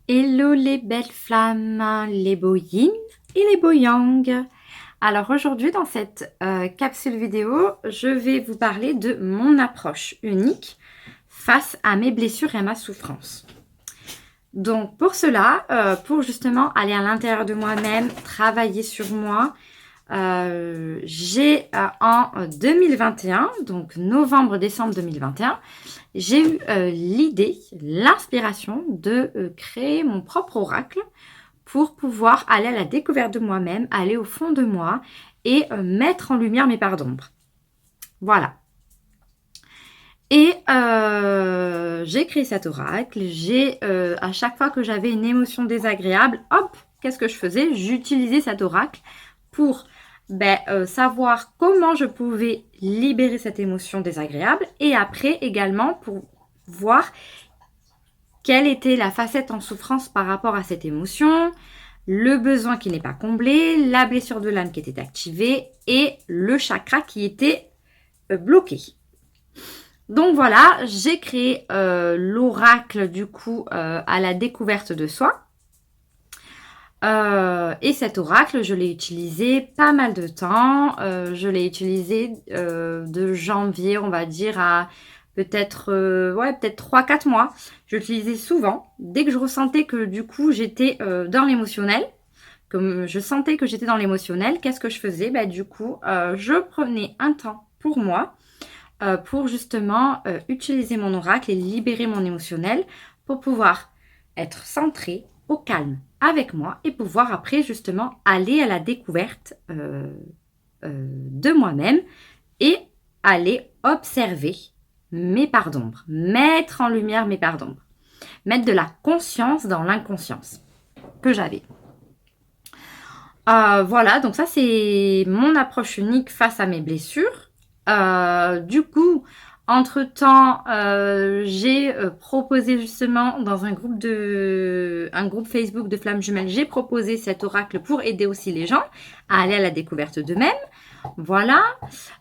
Hello les belles flammes, les beaux yin et les beaux yang. Alors aujourd'hui dans cette capsule vidéo, je vais vous parler de mon approche unique face à mes blessures et à ma souffrance. Donc pour cela, pour justement aller à l'intérieur de moi-même, travailler sur moi, j'ai en 2021, donc novembre-décembre 2021, j'ai eu l'idée, l'inspiration de créer mon propre oracle pour pouvoir aller à la découverte de moi-même, aller au fond de moi et mettre en lumière mes parts d'ombre. Voilà. Et j'ai créé cet oracle. À chaque fois que j'avais une émotion désagréable, hop, qu'est-ce que je faisais? J'utilisais cet oracle pour savoir comment je pouvais libérer cette émotion désagréable et après également pour voir quelle était la facette en souffrance par rapport à cette émotion, le besoin qui n'est pas comblé, la blessure de l'âme qui était activée et le chakra qui était bloqué. Donc voilà, j'ai créé l'oracle du coup à la découverte de soi. Et cet oracle, je l'ai utilisé pas mal de temps. Je l'ai utilisé de janvier, on va dire, à peut-être peut-être 3-4 mois. Je l'utilisais souvent. Dès que je ressentais que du coup j'étais dans l'émotionnel, comme je sentais que j'étais dans l'émotionnel, qu'est-ce que je faisais? Du coup, je prenais un temps pour moi pour justement utiliser mon oracle et libérer mon émotionnel pour pouvoir être centrée, au calme avec moi et pouvoir après justement aller à la découverte de moi-même et aller observer mes parts d'ombre, mettre en lumière mes parts d'ombre, mettre de la conscience dans l'inconscience que j'avais. Voilà, donc ça c'est mon approche unique face à mes blessures. Du coup, entre-temps, j'ai proposé justement dans un groupe Facebook de Flammes Jumelles, j'ai proposé cet oracle pour aider aussi les gens à aller à la découverte d'eux-mêmes. Voilà.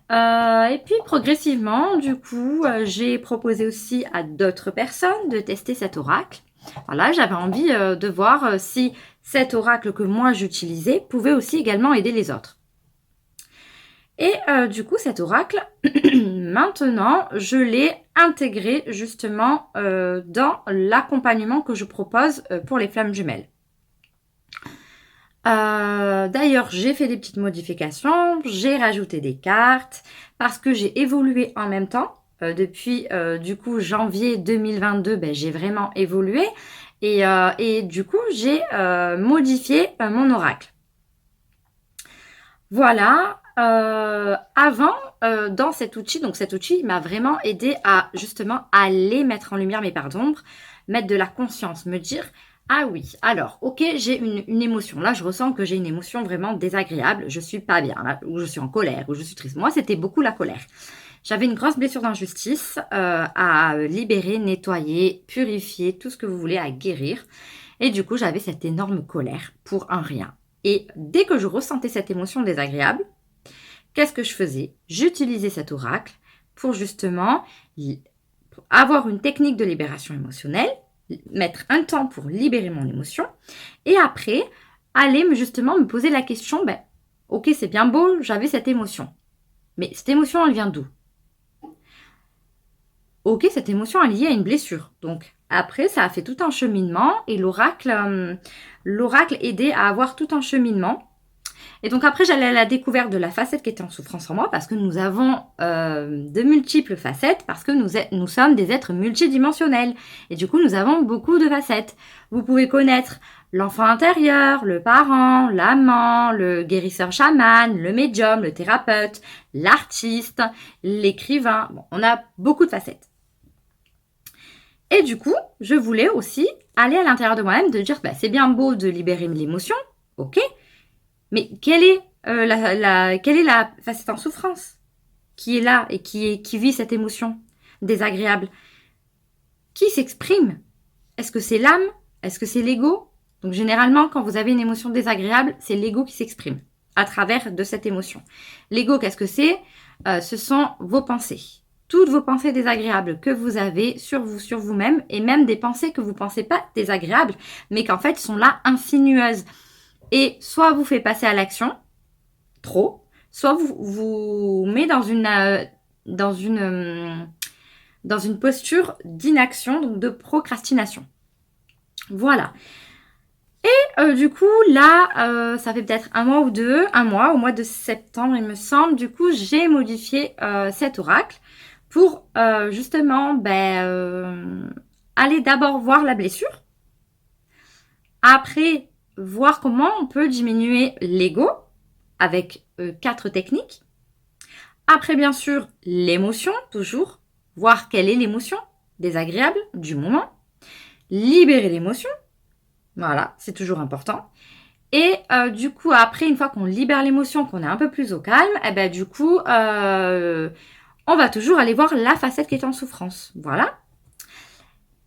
Et puis progressivement, du coup, j'ai proposé aussi à d'autres personnes de tester cet oracle. Voilà, j'avais envie de voir si cet oracle que moi j'utilisais pouvait aussi également aider les autres. Et du coup, cet oracle, maintenant, je l'ai intégré justement dans l'accompagnement que je propose pour les flammes jumelles. D'ailleurs, j'ai fait des petites modifications, j'ai rajouté des cartes parce que j'ai évolué en même temps. Depuis du coup janvier 2022, j'ai vraiment évolué et du coup j'ai modifié mon oracle. Voilà. Avant, dans cet outil, donc cet outil m'a vraiment aidé à justement aller mettre en lumière mes parts d'ombre, mettre de la conscience, me dire ah oui, alors ok, j'ai une émotion. Là, je ressens que j'ai une émotion vraiment désagréable. Je suis pas bien, là, ou je suis en colère, ou je suis triste. Moi, c'était beaucoup la colère. J'avais une grosse blessure d'injustice à libérer, nettoyer, purifier, tout ce que vous voulez, à guérir. Et du coup, j'avais cette énorme colère pour un rien. Et dès que je ressentais cette émotion désagréable, qu'est-ce que je faisais? J'utilisais cet oracle pour justement avoir une technique de libération émotionnelle, mettre un temps pour libérer mon émotion, et après, aller justement me poser la question, ok, c'est bien beau, j'avais cette émotion. Mais cette émotion, elle vient d'où? Ok, cette émotion est liée à une blessure. Donc après, ça a fait tout un cheminement et l'oracle aidait à avoir tout un cheminement. Et donc après, j'allais à la découverte de la facette qui était en souffrance en moi parce que nous avons de multiples facettes, parce que nous sommes des êtres multidimensionnels. Et du coup, nous avons beaucoup de facettes. Vous pouvez connaître l'enfant intérieur, le parent, l'amant, le guérisseur chaman, le médium, le thérapeute, l'artiste, l'écrivain. Bon, on a beaucoup de facettes. Et du coup, je voulais aussi aller à l'intérieur de moi-même, de dire, c'est bien beau de libérer l'émotion, ok, mais quelle est la facette en souffrance qui est là et qui vit cette émotion désagréable? Qui s'exprime? Est-ce que c'est l'âme? Est-ce que c'est l'ego? Donc généralement, quand vous avez une émotion désagréable, c'est l'ego qui s'exprime à travers de cette émotion. L'ego, qu'est-ce que c'est? Ce sont vos pensées. toutes vos pensées désagréables que vous avez sur vous, sur vous-même, et même des pensées que vous ne pensez pas désagréables, mais qu'en fait sont là insinueuses. Et soit vous fait passer à l'action, trop, soit vous met dans une posture d'inaction, donc de procrastination. Voilà. Et du coup, là, ça fait peut-être un mois ou deux, au mois de septembre, il me semble. Du coup, j'ai modifié cet oracle pour justement aller d'abord voir la blessure. Après, voir comment on peut diminuer l'ego avec 4 techniques. Après, bien sûr, l'émotion, toujours. Voir quelle est l'émotion désagréable du moment. Libérer l'émotion. Voilà, c'est toujours important. Et du coup, après, une fois qu'on libère l'émotion, qu'on est un peu plus au calme, et ben du coup, on va toujours aller voir la facette qui est en souffrance. Voilà.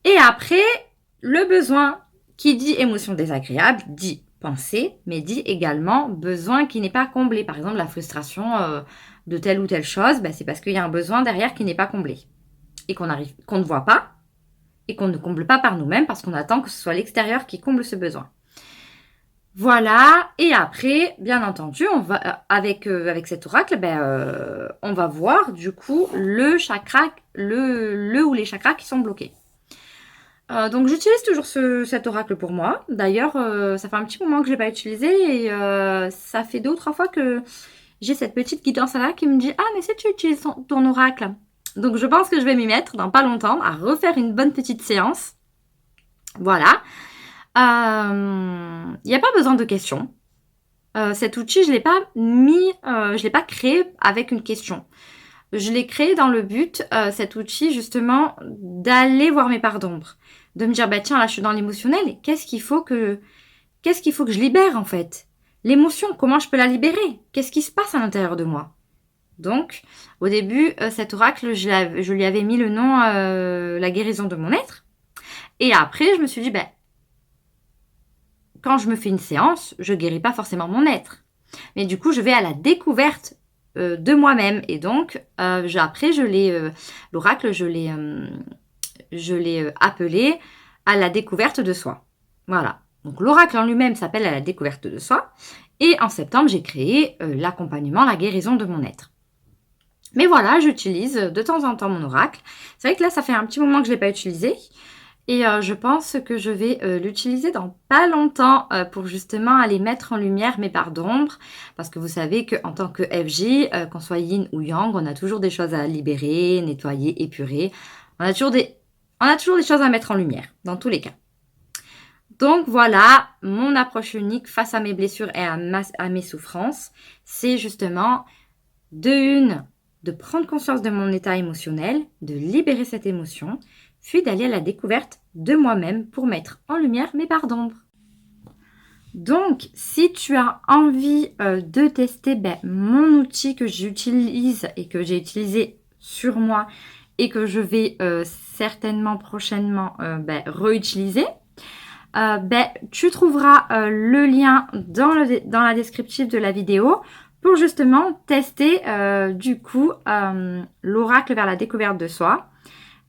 Et après, le besoin qui dit émotion désagréable, dit pensée, mais dit également besoin qui n'est pas comblé. Par exemple, la frustration de telle ou telle chose, c'est parce qu'il y a un besoin derrière qui n'est pas comblé. Et qu'on ne voit pas, et qu'on ne comble pas par nous-mêmes parce qu'on attend que ce soit l'extérieur qui comble ce besoin. Voilà, et après, bien entendu, on va avec cet oracle, on va voir du coup le chakra, le ou les chakras qui sont bloqués. Donc j'utilise toujours cet oracle pour moi. D'ailleurs, ça fait un petit moment que je l'ai pas utilisé et ça fait 2 ou 3 fois que j'ai cette petite guidance là qui me dit « Ah, mais si tu utilises ton oracle !» Donc je pense que je vais m'y mettre dans pas longtemps à refaire une bonne petite séance. Voilà. Il n'y a pas besoin de questions. Cet outil, je l'ai pas créé avec une question. Je l'ai créé dans le but, cet outil, justement, d'aller voir mes parts d'ombre. De me dire, tiens, là, je suis dans l'émotionnel. Qu'est-ce qu'il faut que je libère, en fait? L'émotion, comment je peux la libérer? Qu'est-ce qui se passe à l'intérieur de moi? Donc, au début, cet oracle, je lui avais mis le nom la guérison de mon être. Et après, je me suis dit, quand je me fais une séance, je guéris pas forcément mon être. Mais du coup, je vais à la découverte de moi-même. Et donc, après, l'oracle, je l'ai appelé à la découverte de soi. Voilà. Donc, l'oracle en lui-même s'appelle à la découverte de soi. Et en septembre, j'ai créé l'accompagnement, la guérison de mon être. Mais voilà, j'utilise de temps en temps mon oracle. C'est vrai que là, ça fait un petit moment que je ne l'ai pas utilisé. Et je pense que je vais l'utiliser dans pas longtemps pour justement aller mettre en lumière mes parts d'ombre. Parce que vous savez qu'en tant que FJ, qu'on soit yin ou yang, on a toujours des choses à libérer, nettoyer, épurer. On a toujours des choses à mettre en lumière, dans tous les cas. Donc voilà, mon approche unique face à mes blessures et à mes souffrances, c'est justement de prendre conscience de mon état émotionnel, de libérer cette émotion, puis d'aller à la découverte de moi-même pour mettre en lumière mes parts d'ombre. Donc, si tu as envie de tester mon outil que j'utilise et que j'ai utilisé sur moi et que je vais certainement prochainement réutiliser, tu trouveras le lien dans la descriptive de la vidéo pour justement tester du coup l'oracle vers la découverte de soi.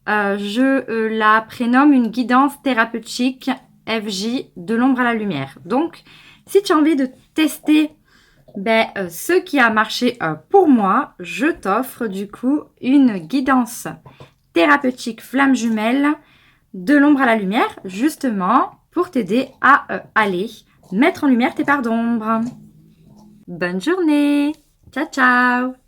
Je la prénomme une guidance thérapeutique FJ de l'ombre à la lumière. Donc, si tu as envie de tester ce qui a marché pour moi, je t'offre du coup une guidance thérapeutique flamme jumelle de l'ombre à la lumière, justement pour t'aider à aller mettre en lumière tes parts d'ombre. Bonne journée. Ciao, ciao.